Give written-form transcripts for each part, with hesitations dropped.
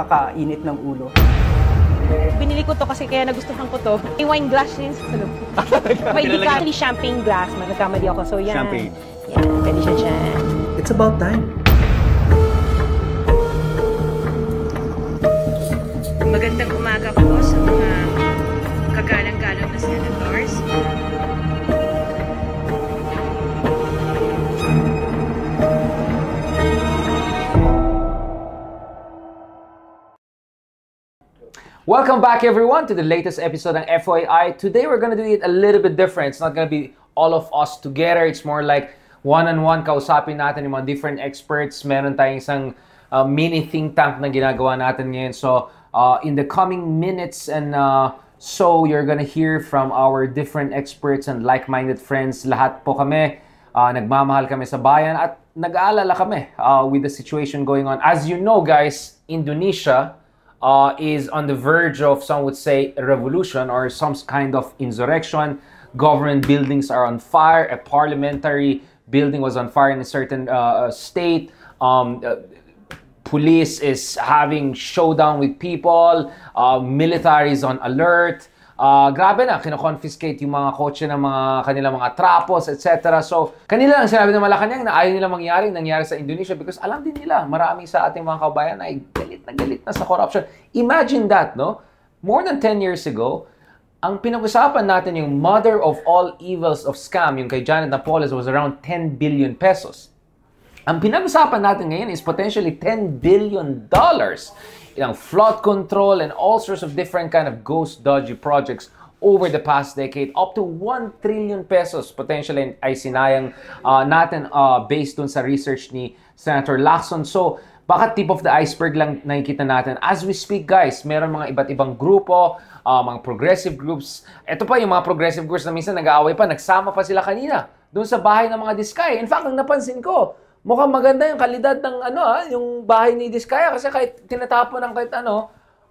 nakakainit ng ulo. Binili ko to kasi kaya nagustuhan ko to. May wine glass yun sa loob. May actually champagne glass. Magkakamali ako. So yan. Champagne. Yan, pwede siya dyan. It's about time. Magandang umaga po sa mga kagalang-galang na senators. Welcome back everyone to the latest episode ng FYI. Today we're gonna do it a little bit different. It's not gonna be all of us together. It's more like one-on-one. Kausapin natin yung mga different experts. Meron tayong isang mini think tank na ginagawa natin ngayon. So in the coming minutes and so you're gonna hear from our different experts and like-minded friends. Lahat po kami, nagmamahal kami sa bayan at nag-aalala kami with the situation going on. As you know guys, Indonesia is on the verge of, some would say, a revolution or some kind of insurrection. Government buildings are on fire. A parliamentary building was on fire in a certain state. Police is having showdown with people. Military is on alert. Grabe na, kino-confiscate yung mga kotse ng mga kanilang mga trapos, etc. So, kanila lang sinabi ng Malacanang na ayaw nila nangyari sa Indonesia because alam din nila, marami sa ating mga kabayan ay galit na sa corruption. Imagine that, no? More than 10 years ago, ang pinag-usapan natin yung mother of all evils of scam, yung kay Janet Napoles, was around 10 billion pesos. Ang pinag-usapan natin ngayon is potentially $10 billion. Ilang flood control and all sorts of different kind of ghost dodgy projects over the past decade. Up to 1 trillion pesos potentially ay sinayang natin based dun sa research ni Senator Lacson. So, baka tip of the iceberg lang nakikita natin. As we speak guys, meron mga iba't ibang grupo, mga progressive groups. Ito pa yung mga progressive groups na minsan nag-aaway pa, nagsama pa sila kanina dun sa bahay ng mga Diskaya. In fact, ang napansin ko, mukhang maganda yung kalidad ng yung bahay ni Diskaya kasi kahit tinatapon ng kahit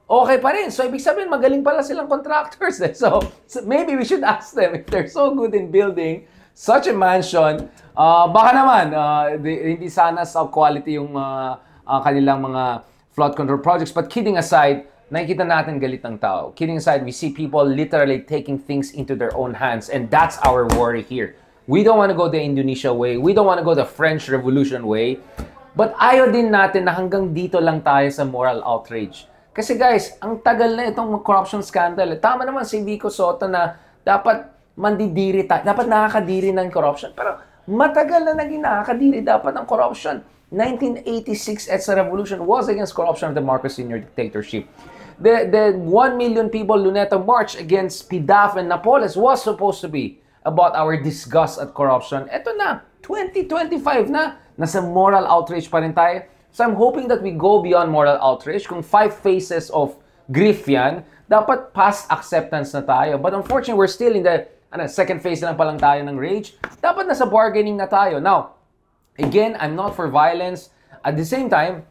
okay pa rin. So, ibig sabihin, magaling pala silang contractors. So maybe we should ask them if they're so good in building such a mansion. Baka naman, hindi sana sa quality yung kanilang mga flood control projects. But kidding aside, nakikita natin galit ng tao. Kidding aside, we see people literally taking things into their own hands. And that's our worry here. We don't want to go the Indonesia way. We don't want to go the French Revolution way. But ayaw din natin na hanggang dito lang tayo sa moral outrage. Kasi guys, ang tagal na itong corruption scandal. Tama naman si Vico Soto na dapat mandidiri tayo. Dapat nakakadiri ng corruption. Pero matagal na naging nakakadiri dapat ng corruption. 1986 EDSA Revolution was against corruption of the Marcos Sr. dictatorship. The 1 million people Luneta March against PDAF and Napoles was supposed to be about our disgust at corruption. Ito na, 2025 na, nasa moral outrage pa rin tayo. So I'm hoping that we go beyond moral outrage. Kung 5 phases of grief yan, dapat past acceptance na tayo. But unfortunately, we're still in the second phase lang pa lang tayo ng rage. Dapat nasa bargaining na tayo. Now, again, I'm not for violence. At the same time,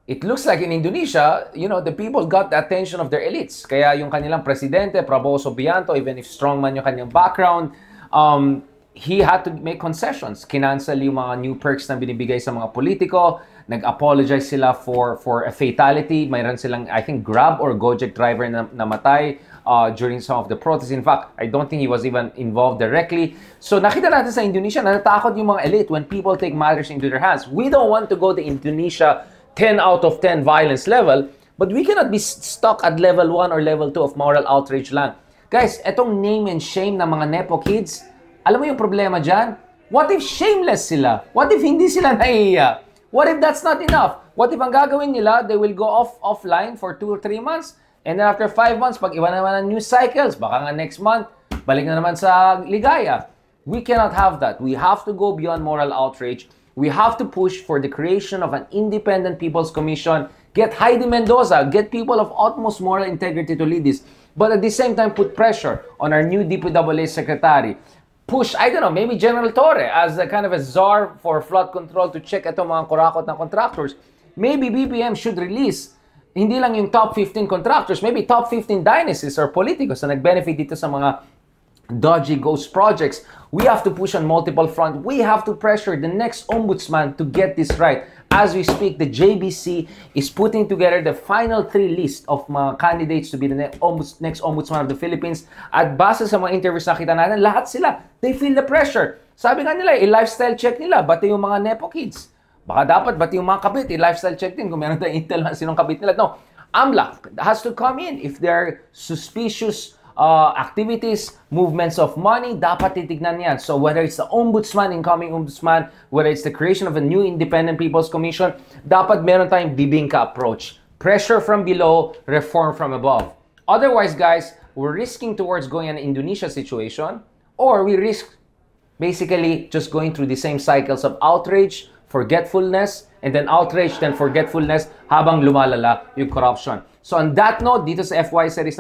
it looks like in Indonesia, the people got the attention of their elites. Kaya yung kanilang presidente, Prabowo Subianto, even if strong man yung kanyang background, he had to make concessions. Kinancel yung mga new perks na binibigay sa mga politiko. Nag-apologize sila for a fatality. Mayroon silang, I think, Grab or Gojek driver na namatay during some of the protests. In fact, I don't think he was even involved directly. So nakita natin sa Indonesia, natatakot yung mga elite when people take matters into their hands. We don't want to go to Indonesia 10 out of 10 violence level, but we cannot be stuck at level 1 or level 2 of moral outrage lang. Guys, etong name and shame ng mga Nepo kids, alam mo yung problema dyan? What if shameless sila? What if hindi sila nahihiya? What if that's not enough? What if ang gagawin nila, they will go offline for 2 or 3 months, and then after 5 months, pag iba naman ang news cycles, baka nga next month, balik na naman sa ligaya. We cannot have that. We have to go beyond moral outrage. We have to push for the creation of an independent People's Commission, get Heidi Mendoza, get people of utmost moral integrity to lead this, but at the same time put pressure on our new DPWA secretary. Push, I don't know, maybe General Torre as a kind of a czar for flood control to check itong mga kurakot na contractors. Maybe BPM should release hindi lang yung top 15 contractors, maybe top 15 dynasties or politicos na nag-benefit dito sa mga dodgy ghost projects. We have to push on multiple fronts. We have to pressure the next ombudsman to get this right. As we speak, the JBC is putting together the final 3 list of mga candidates to be the next Ombudsman of the Philippines. At base sa mga interviews na kita natin, lahat sila, they feel the pressure. Sabi nga nila, i-lifestyle check nila, bati yung mga Nepo kids. Baka dapat, bati yung mga kabit, i-lifestyle check din kung meron tayong intel na sinong kabit nila. No, AMLAC has to come in. If there are suspicious activities, movements of money, dapat titignan yan. So whether it's the ombudsman, incoming ombudsman, whether it's the creation of a new independent people's commission, dapat meron tayong bibingka approach. Pressure from below, reform from above. Otherwise, guys, we're risking towards going an Indonesia situation, or we risk basically just going through the same cycles of outrage, forgetfulness, and then outrage, then forgetfulness, habang lumalala yung corruption. So on that note, dito sa FY series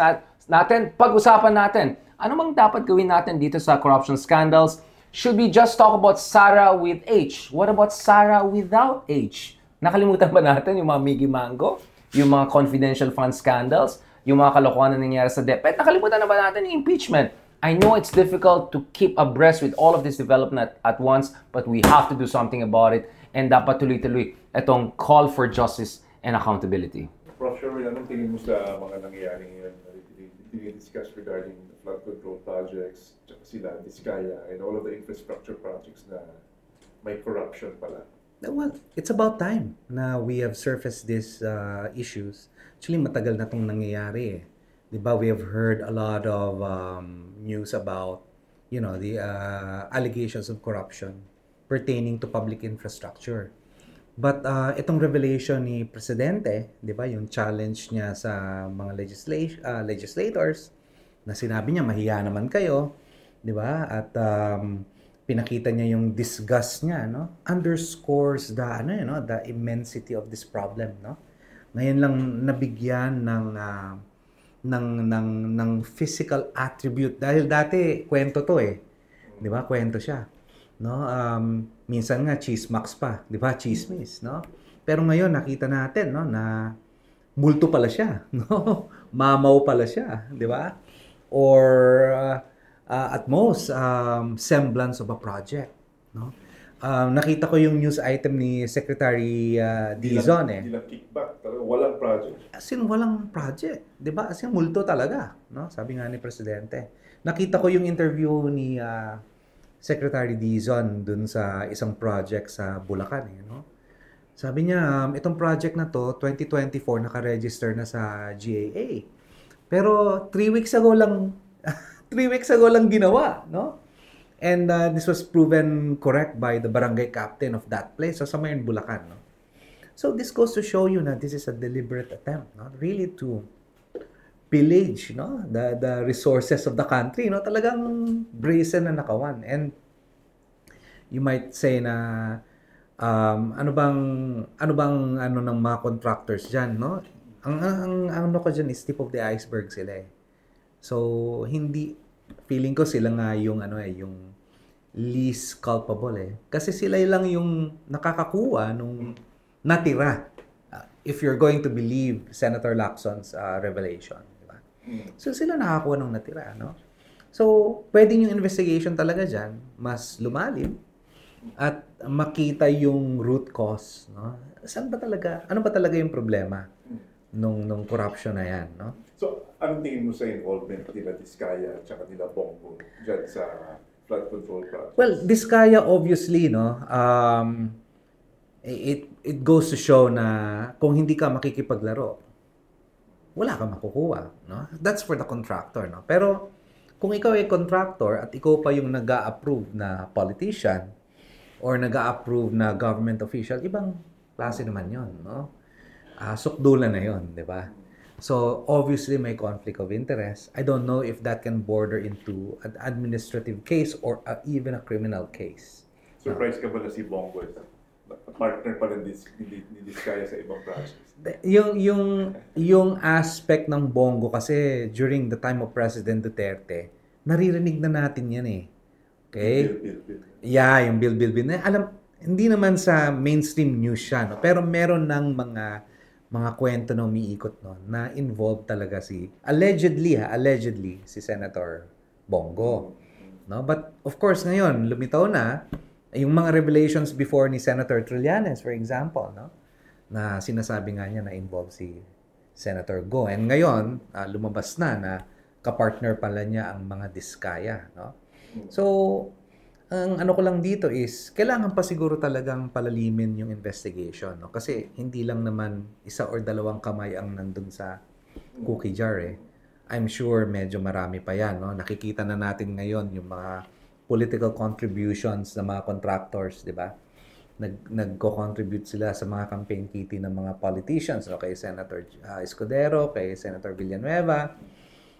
natin, pag-usapan natin, ano mang dapat gawin natin dito sa corruption scandals? Should we just talk about Sara with H? What about Sara without H? Nakalimutan ba natin yung mga Miggy Mango? Yung mga confidential fund scandals? Yung mga kalokohan na nangyari sa DepEd? Nakalimutan na ba natin yung impeachment? I know it's difficult to keep abreast with all of this development at once, but we have to do something about it. And dapat tuloy-tuloy itong call for justice and accountability. Prof. Sherwin, anong tingin mo sa mga nangyayari ngayon? Discuss regarding the flood control projects, sila, Diskaya, and all of the infrastructure projects na may corruption pala. Well, it's about time na we have surfaced these issues. Actually, matagal na itong nangyayari eh. Diba, we have heard a lot of news about, you know, the allegations of corruption pertaining to public infrastructure. But itong revelation ni Presidente, di ba, yung challenge niya sa mga legislators, na sinabi niya, mahiya naman kayo, di ba? At pinakita niya yung disgust niya, no? Underscores the, the immensity of this problem, no? Ngayon lang nabigyan ng physical attribute. Dahil dati, kwento to eh. Di ba? Kwento siya. No, minsan nga chismax pa, 'di ba? Chismis, no? Pero ngayon nakita natin, no, na multo pala siya, no? Mamaw pala siya, 'di ba? Or at most semblance of a project, no? Nakita ko yung news item ni Secretary Dizon eh. Hindi lang kickback, talaga walang project. As in, walang project, 'di ba? As in, multo talaga, no? Sabi nga ni Presidente. Nakita ko yung interview ni Secretary Dizon dun sa isang project sa Bulacan, no? Sabi niya, itong project na to, 2024, naka-register na sa GAA. Pero 3 weeks ago lang, 3 weeks ago lang ginawa, no? And this was proven correct by the barangay captain of that place, sa Mayon, Bulacan, no? So this goes to show you na this is a deliberate attempt, no? Really to pillage, no, the resources of the country, no, talagang brazen na nakawan. And you might say na ano bang ng mga contractors diyan, no? Ang ano ko diyan is tip of the iceberg sila eh. So hindi, feeling ko sila nga yung yung least culpable eh. Kasi sila lang yung nakakakuha nung natira. If you're going to believe Senator Lacson's revelation. So sila nakakuha ng natira, no? So, pwedeng yung investigation talaga dyan, mas lumalim at makita yung root cause, no? Saan ba talaga, ano ba talaga yung problema nung corruption na yan, no? So, anong tingin mo sa involvement nila Diskaya at saka nila Bongo dyan sa flood control project? Well, Diskaya obviously, no, it goes to show na kung hindi ka makikipaglaro, wala kang makukuha, no? That's for the contractor, no? Pero kung ikaw ay contractor at ikaw pa yung nag-a-approve na politician or nag-a-approve na government official, ibang klase naman 'yon, no? Sukdulan na 'yon, 'di ba? So obviously may conflict of interest. I don't know if that can border into an administrative case or even a criminal case. Surprise ka ba na si Bongo? Partner pa rin ni Diskaya sa ibang projects. Yung aspect ng Bongo kasi during the time of President Duterte, naririnig na natin yan eh. Okay? Bill. Yeah, yung Bill. Alam, hindi naman sa mainstream news siya, no? Pero meron ng mga kwento na umiikot no, na involved talaga allegedly si Senator Bongo. No? But of course ngayon, lumitaw na Yung mga revelations before ni Senator Trillanes, for example, no? Na sinasabi nga niya na involved si Senator Go. And ngayon, lumabas na kapartner pala niya ang mga Diskaya, no? So, ang ano ko lang dito is, kailangan pa siguro talagang palalimin yung investigation, no? Kasi hindi lang naman isa or dalawang kamay ang nandun sa cookie jar, eh. I'm sure medyo marami pa yan, no? Nakikita na natin ngayon yung mga political contributions ng mga contractors, di ba? Nagko-contribute sila sa mga campaign kitty ng mga politicians, no? Kay Senator Escudero, kay Senator Villanueva.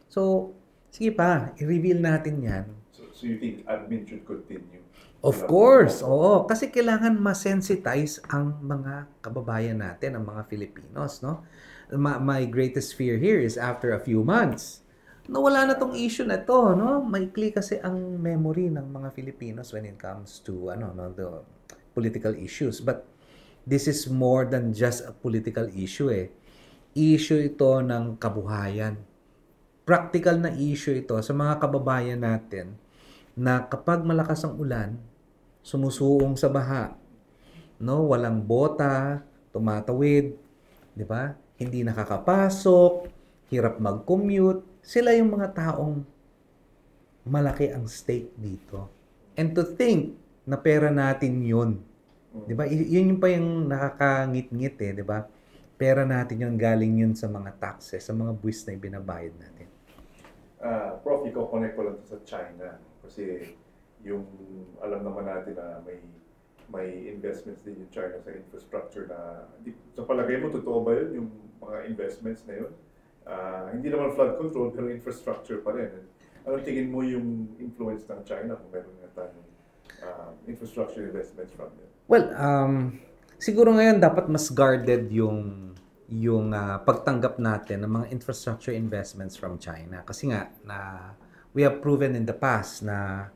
So, sige pa, i-reveal natin yan. So you think admin should continue? Of course, oo. Kasi kailangan ma-sensitize ang mga kababayan natin, ang mga Filipinos, no? My greatest fear here is after a few months, nawala na tong issue na to, no? Maikli kasi ang memory ng mga Filipinos when it comes to the political issues. But this is more than just a political issue, eh. Issue ito ng kabuhayan. Practical na issue ito sa mga kababayan natin na kapag malakas ang ulan, sumusuong sa baha, no? Walang bota, tumatawid, di ba? Hindi nakakapasok, hirap mag-commute. Sila yung mga taong malaki ang stake dito. And to think na pera natin yun. Di ba? Yun yung pa yung nakakangit-ngit, eh, di ba? Pera natin yung galing yun sa mga taxes, sa mga buwis na ibinabayad natin. Prof, ikaw connect ko lang sa China. Kasi yung alam naman natin na may investments din yung China sa infrastructure na sa palagay mo, totoo ba yun, yung mga investments na yun? Hindi naman flood control, pero infrastructure pa rin. Anong tingin mo yung influence ng China kung meron nga tayong infrastructure investments from them? Well, siguro ngayon dapat mas guarded yung pagtanggap natin ng mga infrastructure investments from China. Kasi nga, we have proven in the past na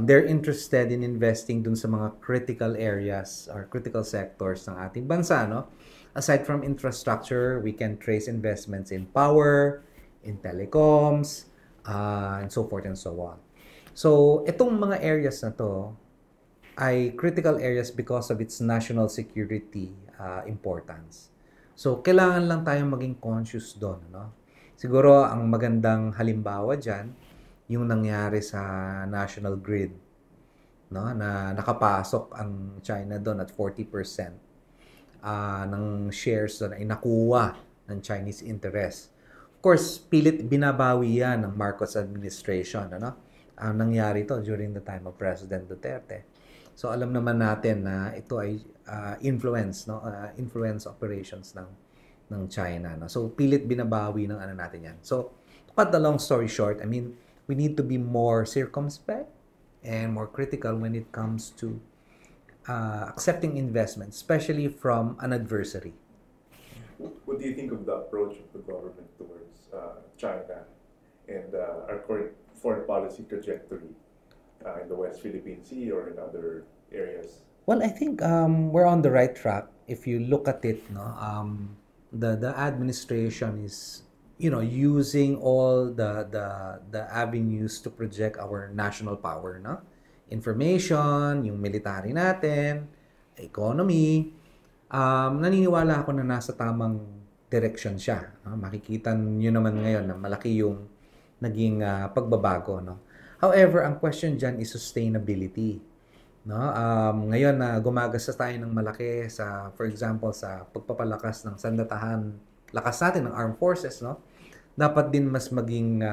they're interested in investing dun sa mga critical areas or critical sectors ng ating bansa, no? Aside from infrastructure, we can trace investments in power, in telecoms, and so forth and so on. So, itong mga areas na to ay critical areas because of its national security importance. So, kailangan lang tayong maging conscious doon, no? Siguro, ang magandang halimbawa dyan, yung nangyari sa national grid, no? Na nakapasok ang China doon at 40%. Ng shares doon ay nakuha ng Chinese interest. Of course, pilit binabawi yan ng Marcos administration, ano? Ang nangyari to during the time of President Duterte. So alam naman natin na ito ay influence, no? Influence operations ng China, no? So pilit binabawi ng natin yan. So to cut the long story short, I mean, we need to be more circumspect and more critical when it comes to accepting investments, especially from an adversary. What do you think of the approach of the government towards China and our current foreign policy trajectory in the West Philippine Sea or in other areas? Well, I think we're on the right track. If you look at it, no, the administration is, using all the avenues to project our national power, no? Information, yung military natin, economy. Naniniwala ako na nasa tamang direction siya. No? Makikita nyo naman ngayon na malaki yung naging pagbabago. No? However, ang question dyan is sustainability. No? Ngayon na gumagastos tayo ng malaki sa, for example, sa pagpapalakas ng sandatahan, lakas natin ng armed forces, no? Dapat din mas maging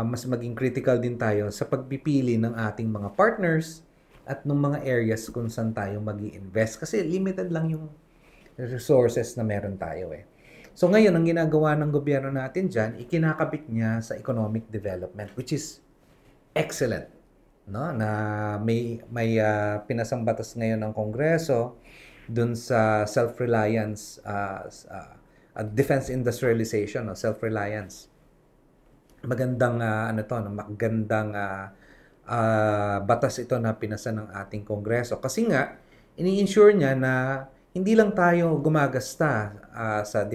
mas maging critical din tayo sa pagpipili ng ating mga partners at ng mga areas kung saan tayo mag-i-invest. Kasi limited lang yung resources na meron tayo, eh. So ngayon, ang ginagawa ng gobyerno natin dyan, ikinakabit niya sa economic development, which is excellent. No? Na may pinasambatas ngayon ng Kongreso dun sa self-reliance, defense industrialization, no? Self-reliance. Magandang magandang batas ito na pinasa ng ating Kongreso kasi nga ini-ensure niya na hindi lang tayo gumagasta sa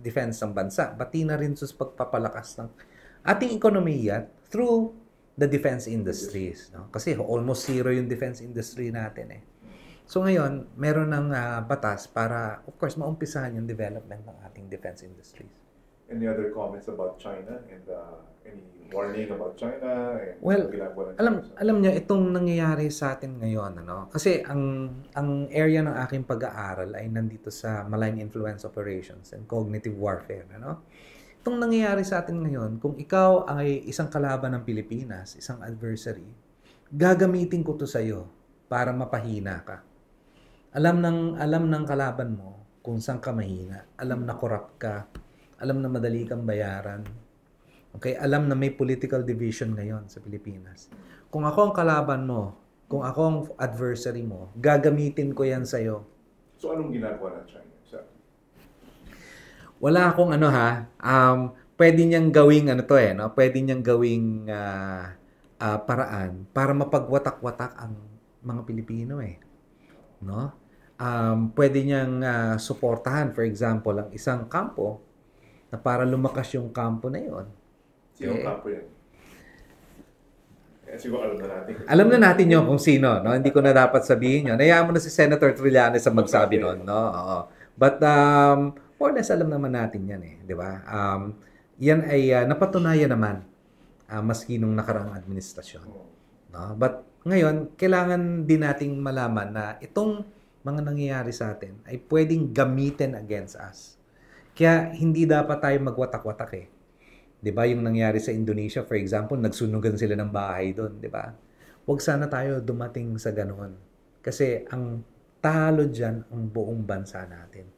defense ng bansa, pati na rin sa pagpapalakas ng ating ekonomiya through the defense industries. No? Kasi almost zero yung defense industry natin eh. So ngayon, meron ng batas para, of course, maumpisahan yung development ng ating defense industries. Any other comments about China and any warning about China and Well, ginagawa ng alam niyo itong nangyayari sa atin ngayon, ano? Kasi ang area ng aking pag-aaral ay nandito sa malign influence operations and cognitive warfare, ano? Itong nangyayari sa atin ngayon, kung ikaw ay isang kalaban ng Pilipinas, isang adversary, gagamitin ko to sa iyo para mapahina ka. Alam ng kalaban mo kung saan ka mahina, alam na corrupt ka, alam na madali kang bayaran. Okay, alam na may political division ngayon sa Pilipinas. Kung ako ang kalaban mo, kung ako ang adversary mo, gagamitin ko yan sa'yo. So anong ginagawa ng China? Wala akong pwede niyang gawing no? Pwede niyang gawing paraan para mapagwatak-watak ang mga Pilipino eh. No? Pwede niyang suportahan, for example, ang isang kampo na para lumakas yung kampo na yon. Sino kampo yan? Siguro alam na natin. Alam na natin yun kung sino, no? Hindi ko na dapat sabihin yun. Hayaan mo na si Senator Trillanes ang magsabi nun, no? Oo. But, more or less, alam naman natin yan eh, di ba? Yan ay napatunayan naman maski nung nakaraang administrasyon. No? But, ngayon, kailangan din nating malaman na itong mga nangyayari sa atin ay pwedeng gamitin against us. Kaya, hindi dapat tayo magwatak-watak eh. 'Di ba yung nangyari sa Indonesia, for example, nagsunugan sila ng bahay doon, 'di ba? Huwag sana tayo dumating sa ganoon. Kasi ang talo diyan ang buong bansa natin.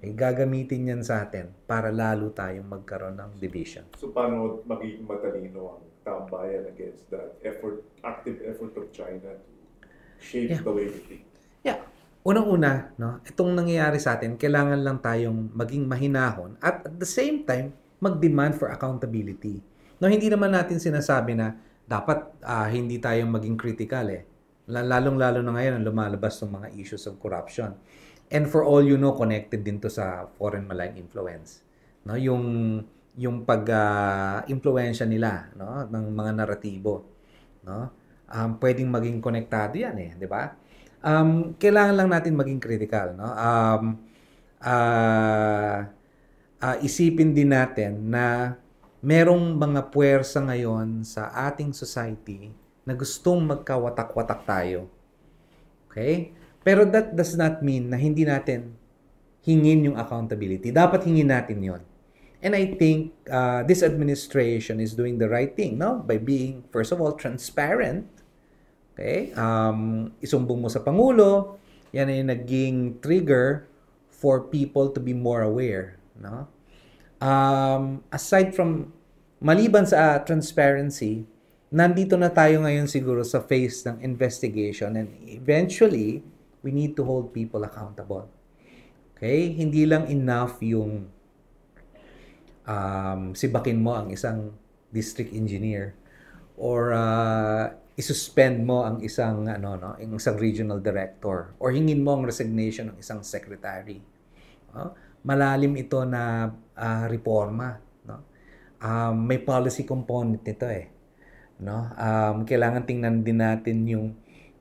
Gagamitin yan sa atin para lalo tayong magkaroon ng division. So paano magiging matalino ang tambayan against that active effort of China to shape the way we think? Yeah. Unang-una, no, itong nangyayari sa atin, kailangan lang tayong maging mahinahon at the same time mag-demand for accountability. No, hindi naman natin sinasabi na dapat hindi tayong maging critical eh. Lalong-lalo na ngayon ang lumalabas ng mga issues of corruption. And for all you know, connected din to sa foreign malign influence. No, yung pag-impluwensya nila, no, ng mga naratibo, no? Pwedeng maging konektado 'yan eh, 'di ba? Kailangan lang natin maging critical, no? Isipin din natin na merong mga puwersa ngayon sa ating society na gustong magkawatak-watak tayo. Okay? Pero that does not mean na hindi natin hingin yung accountability. Dapat hingin natin yon. And I think this administration is doing the right thing, no? By being, first of all, transparent. Okay? Isumbong mo sa Pangulo. Yan ay naging trigger for people to be more aware. No? Aside from, maliban sa transparency, nandito na tayo ngayon siguro sa phase ng investigation and eventually, we need to hold people accountable. Okay? Hindi lang enough yung sibakin mo ang isang district engineer or isuspend mo ang isang ang isang regional director or hingin mo ang resignation ng isang secretary. Malalim ito na reforma, no? May policy component nito eh, no? Kailangan tingnan din natin yung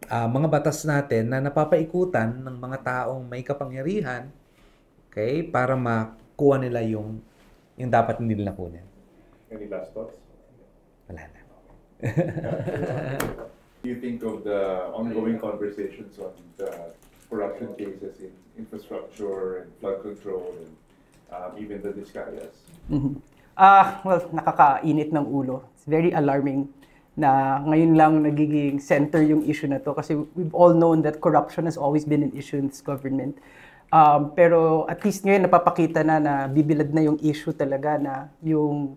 mga batas natin na napapaikutan ng mga taong may kapangyarihan, okay, para makuha nila yung dapat hindi nila kunin. Any last thoughts? Wala na. Do you think of the ongoing conversations on the corruption cases in infrastructure and flood control and even the Discayas? Well, nakakainit ng ulo. It's very alarming na ngayon lang nagiging center yung issue na to kasi we've all known that corruption has always been an issue in this government. Pero at least ngayon napapakita na bibilad na yung issue talaga na yung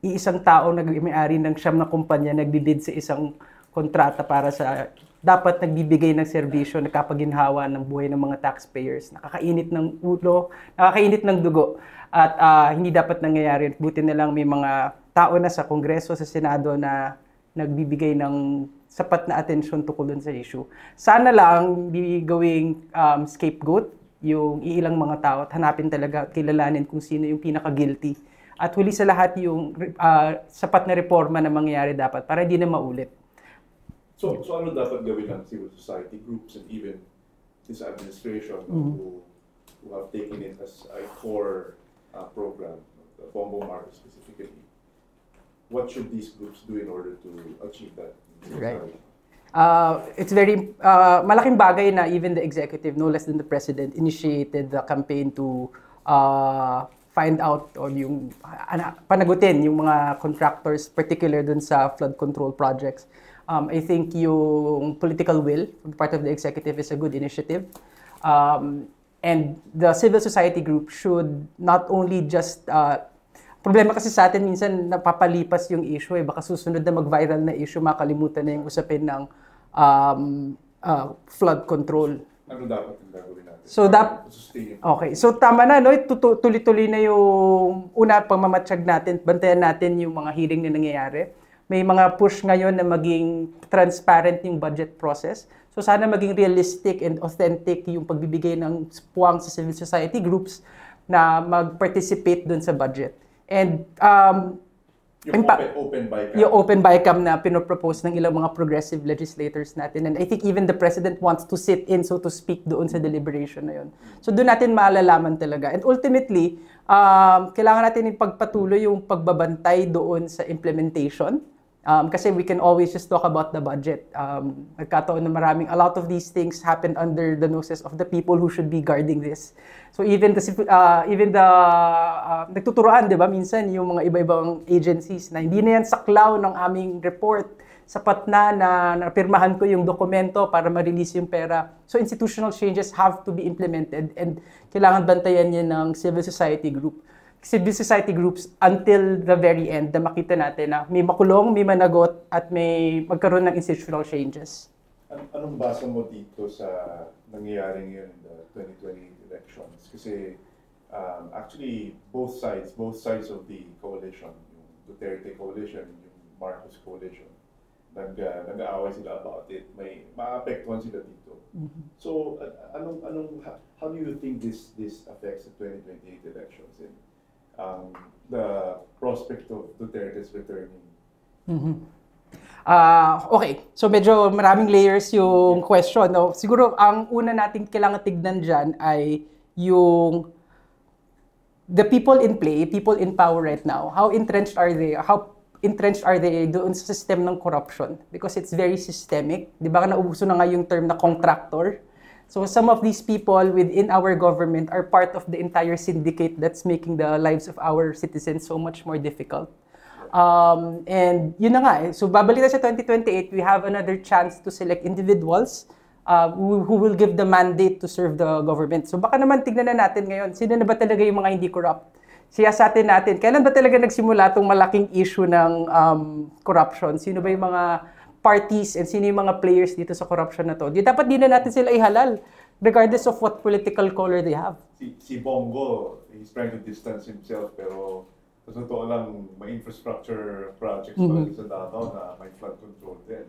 iisang tao nag-may-ari ng siyam na kumpanya nagbibid sa isang kontrata para sa dapat nagbibigay ng serbisyo, nagkapaginhawa ng buhay ng mga taxpayers. Nakakainit ng ulo, nakakainit ng dugo. At hindi dapat nangyayari. Buti na lang may mga tao na sa Kongreso, sa Senado na nagbibigay ng sapat na atensyon tukol dun sa issue. Sana lang di gawing scapegoat yung iilang mga tao at hanapin talaga at kilalanin kung sino yung pinaka-guilty At huli sa lahat yung sapat na reforma na mangyayari dapat para hindi na maulit. So ano dapat gawin ng civil society groups and even this administration who have taken it as a core program, the Bongbong Marcos specifically? What should these groups do in order to achieve that? Right. It's very malaking bagay na even the executive, no less than the president, initiated the campaign to find out or yung panagutin yung mga contractors, particular dun sa flood control projects. I think yung political will on the part of the executive is a good initiative. And the civil society group should not only just problema kasi sa atin minsan napapalipas yung issue baka susunod na mag-viral na issue makalimutan na yung usapin ng flood control. Ano dapat yung gagawin natin? Okay. So tama na, no? Tuloy-tuloy na yung una pagmamatsyag natin, bantayan natin yung mga hearing na nangyayari. May mga push ngayon na maging transparent yung budget process. So sana maging realistic and authentic yung pagbibigay ng puwang sa civil society groups na mag-participate dun sa budget. And yung open BICAM. Yung open BICAM na pinopropose ng ilang mga progressive legislators natin. And I think even the president wants to sit in, so to speak, doon sa deliberation na yun. So doon natin malalaman talaga. And ultimately, kailangan natin ipagpatuloy yung pagbabantay doon sa implementation. Kasi we can always just talk about the budget. Nagkataon na a lot of these things happen under the noses of the people who should be guarding this. So even the nagtuturoan, di ba, minsan yung mga iba-ibang agencies na hindi na yan saklaw ng aming report, sapat na napirmahan ko yung dokumento para ma-release yung pera. So institutional changes have to be implemented and kailangan bantayan yan ng civil society group. Civil society groups until the very end na makita natin na may makulong, may managot, at may magkaroon ng institutional changes. Anong basa mo dito sa nangyayaring yun in the 2020 elections? Kasi actually both sides of the coalition, yung Duterte coalition, yung Marcos coalition, nag-aaway sila about it. May maapektuhan sila dito. So how do you think this affects the 2028 elections and the prospect of Duterte's returning? Okay, so medyo maraming layers yung question. No? Siguro ang una natin kailangan tignan dyan ay yung the people in play, people in power right now. How entrenched are they? How entrenched are they doon sa system ng corruption? Because it's very systemic. Di ba nauuso na nga yung term na contractor? So some of these people within our government are part of the entire syndicate that's making the lives of our citizens so much more difficult. And yun na nga So babalik na sa 2028, we have another chance to select individuals who will give the mandate to serve the government. So baka naman tignan na natin ngayon, sino na ba talaga yung mga hindi corrupt? Siyasatin natin, kailan ba talaga nagsimula itong malaking issue ng corruption? Sino ba yung mga parties and sino yung mga players dito sa corruption na to? Dapat di na natin sila ihalal regardless of what political color they have. Si Bongo, he's trying to distance himself pero sa totoo lang may infrastructure projects pa sa Davao na may flood control din.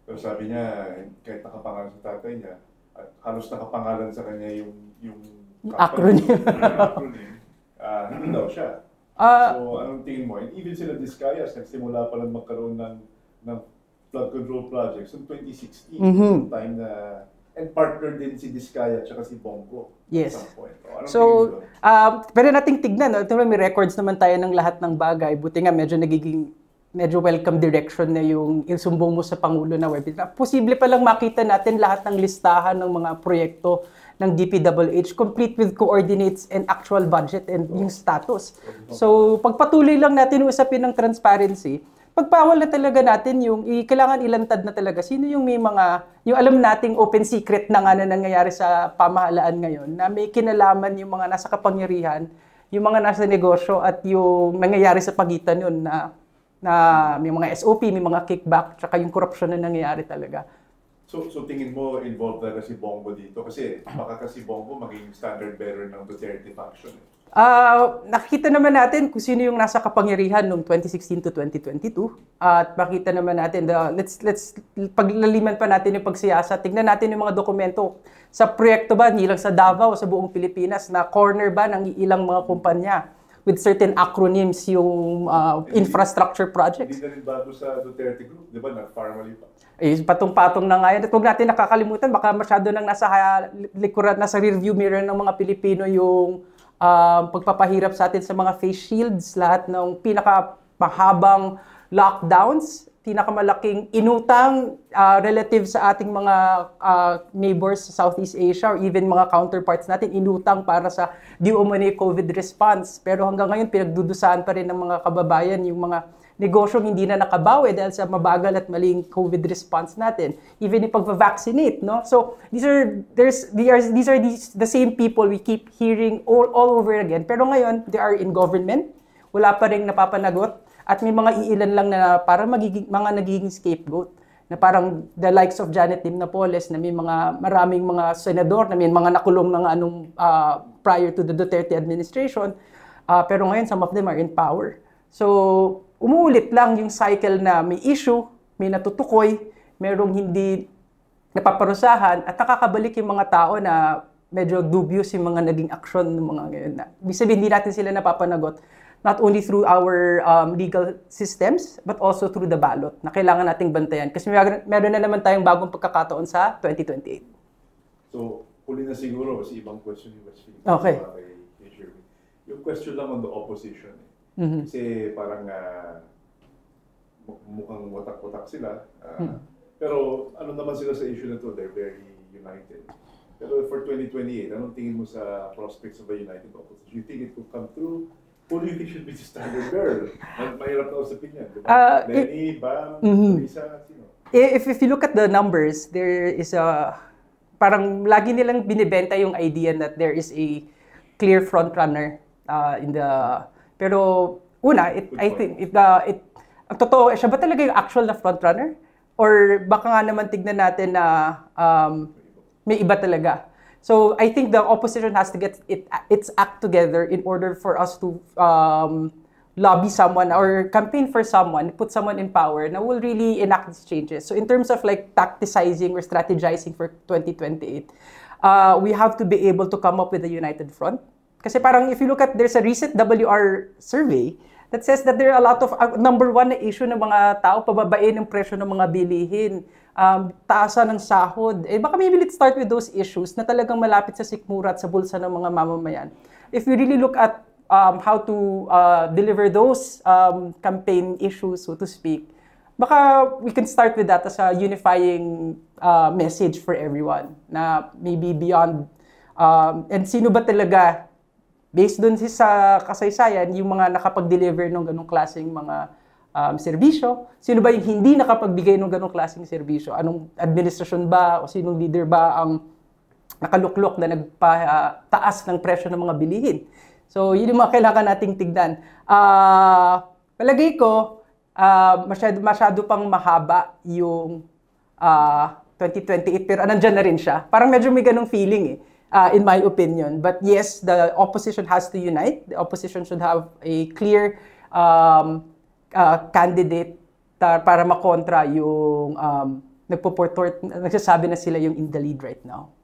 Pero sabi niya, kahit nakapangalan sa tatay niya, at halos nakapangalan sa kanya yung acronym. Hindi daw siya. So anong tingin mo? And even sila Discayas, nagsimula pa lang magkaroon ng flood control projects in 2016, time na, and partner din si Discaya at si Bongo at some point. So, pwede nating tignan. No? May records naman tayo ng lahat ng bagay. Buti nga medyo welcome direction na yung sumbong mo sa Pangulo na webinar. Posible palang makita natin lahat ng listahan ng mga proyekto ng DPWH, complete with coordinates and actual budget and yung status. So, pagpatuloy lang natin usapin ng transparency, pagpawal na talaga natin yung kailangan ilantad na talaga sino yung may mga yung alam nating open secret na nga na nangyayari sa pamahalaan ngayon na may kinalaman yung mga nasa kapangyarihan, yung mga nasa negosyo at yung nangyayari sa pagitan yun na may mga SOP, may mga kickback, tsaka yung corruption na nangyayari talaga. So tingin mo involved na si Bongo dito? Kasi baka kasi Bongo maging standard bearer ng Duterte faction. Nakikita naman natin kung sino yung nasa kapangyarihan noong 2016 to 2022. At makita naman natin, let's paglaliman pa natin yung pagsiyasa. Tignan natin yung mga dokumento. Sa proyekto ba, hindi lang sa Davao, sa buong Pilipinas, na corner ba ng ilang mga kumpanya? with certain acronyms yung infrastructure projects. Hindi na rin bago sa Duterte Group, di ba? Not-formally pa. Patong-patong na nga yan. At huwag natin nakakalimutan, baka masyado nang nasa likuran, nasa rearview mirror ng mga Pilipino yung pagpapahirap sa atin sa mga face shields, lahat ng pinakamahabang lockdowns, pinakamalaking inutang relative sa ating mga neighbors sa Southeast Asia or even mga counterparts natin, inutang para sa di umano'y COVID response. Pero hanggang ngayon, pinagdudusahan pa rin ng mga kababayan yung mga negosyong hindi na nakabawi dahil sa mabagal at maling COVID response natin. Even yung pag-vaccinate, no? So, these are the same people we keep hearing all over again. Pero ngayon, they are in government. Wala pa rin napapanagot. At may mga iilan lang na parang mga nagiging scapegoat. Na parang the likes of Janet Lim Napoles, na may maraming mga senador, na may mga nakulong na prior to the Duterte administration. Pero ngayon, some of them are in power. So, umuulit lang yung cycle na may issue, may natutukoy, merong hindi napaparusahan, at nakakabalik yung mga tao na medyo dubious yung mga naging aksyon ng mga ngayon. Ibig sabihin, hindi natin sila napapanagot, not only through our legal systems, but also through the ballot, na kailangan nating bantayan. Kasi meron na naman tayong bagong pagkakataon sa 2028. So, huli na siguro, kasi ibang question yung West Okay. Yung question lang on the opposition. Kasi parang mukhang watak-watak sila. Pero ano naman sila sa issue na to, they're very united. Pero for 2028, anong tingin mo sa prospects of a united opposition? You think it could come through? Who do you think should be the standard bearer? Mahirap na usapin yan. Diba? Lenny, Bam, Teresa, sino? If you look at the numbers, there is parang lagi nilang binibenta yung idea that there is a clear front runner pero una, I think ang totoo, siya ba talaga yung actual na front runner? Or baka nga naman tignan natin na may iba talaga. So I think the opposition has to get its act together in order for us to lobby someone or campaign for someone, put someone in power na will really enact these changes. So in terms of like tacticizing or strategizing for 2028, we have to be able to come up with a united front. Kasi parang if you look at, there's a recent WR survey that says that there are a lot of, number one na issue ng mga tao, pababain ng presyo ng mga bilihin, taasan ng sahod. Baka maybe let's start with those issues na talagang malapit sa sikmura at sa bulsa ng mga mamamayan. If we really look at how to deliver those campaign issues, so to speak, baka we can start with that as a unifying message for everyone na maybe beyond, and sino ba talaga based dun sa kasaysayan, yung mga nakapag-deliver ng ganong klaseng mga serbisyo, sino ba yung hindi nakapagbigay ng ganong klaseng serbisyo? Anong administrasyon ba o sinong leader ba ang nakaluklok na nagpataas ng presyo ng mga bilihin? So, yun yung mga kailangan nating tignan. Palagay ko, masyado pang mahaba yung 2028, pero nandyan na rin siya. Parang medyo may ganong feeling in my opinion. But yes, the opposition has to unite. The opposition should have a clear candidate para makontra yung nagsasabi na sila yung in the lead right now.